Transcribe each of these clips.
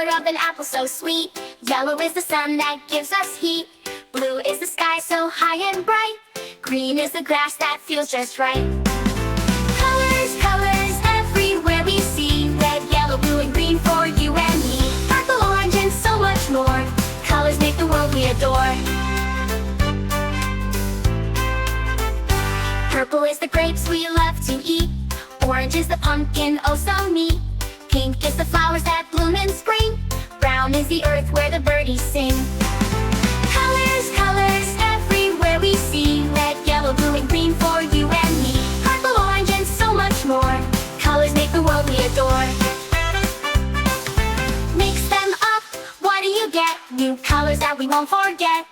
color of an apple so sweet. Yellow is the sun that gives us heat. Blue is the sky so high and bright. Green is the grass that feels just right. Colors, colors, everywhere we see. Red, yellow, blue, and green for you and me. Purple, orange, and so much more. Colors make the world we adore. Purple is the grapes we love to eat. Orange is the pumpkin, oh so neat. Pink is the flowers that bloom in spring. Brown is the earth where the birdies sing. Colors, colors, everywhere we see. Red, yellow, blue, and green for you and me. Purple, orange, and so much more. Colors make the world we adore. Mix them up, what do you get? New colors that we won't forget.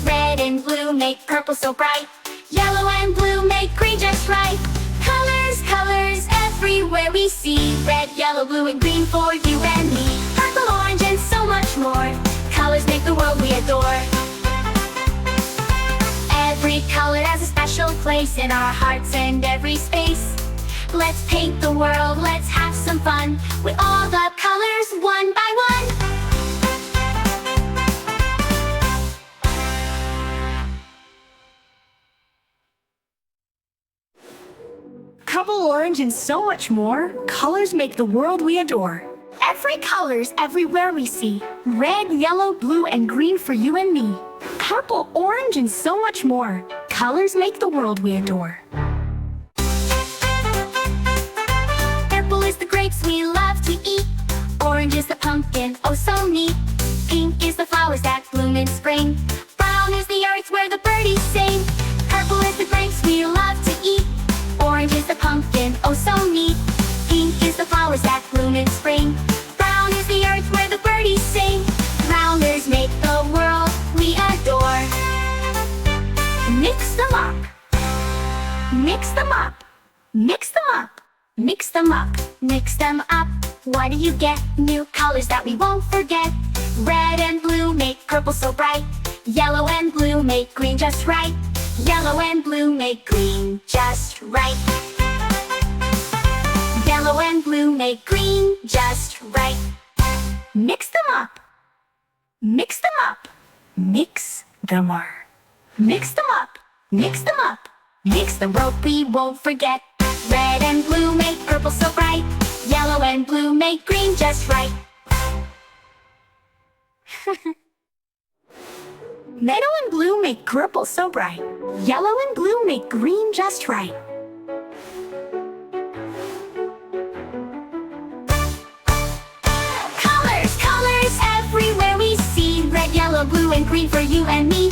Red and blue make purple so bright. Yellow and blue make green just right. Colors, colors, everywhere we see. Red, yellow, blue, and green for you and me. Purple, orange, and so much more. Colors make the world we adore. Every color has a special place in our hearts and every space. Let's paint the world, let's have some fun with all the colors one by one. Purple, orange, and so much more. Colors make the world we adore. Every color's everywhere we see. Red, yellow, blue, and green for you and me. Purple, orange, and so much more. Colors make the world we adore. Purple is the grapes we love to eat. Orange is the pumpkin, oh so neat. Pink is the flowers that bloom in spring. Brown is the earth where the birdies sing. Purple is the grapes we love to eat. Orange is the pumpkin, oh so neat. Pink is the flowers that bloom in spring. Brown is the earth where the birdies sing. Colors make the world we adore. Mix them up. Mix them up. Mix them up. Mix them up. Mix them up, what do you get? New colors that we won't forget. Red and blue make purple so bright. Yellow and blue make green just right. Yellow and blue make green just right. Yellow and blue make green just right. Mix them up. Mix them up. Mix them up. Mix them up. Mix them up. Mix the world we won't forget. Red and blue make purple so bright. Yellow and blue make green just right. Meadow and blue make purple so bright. Yellow and blue make green just right. Colors, colors, everywhere we see. Red, yellow, blue, and green for you and me.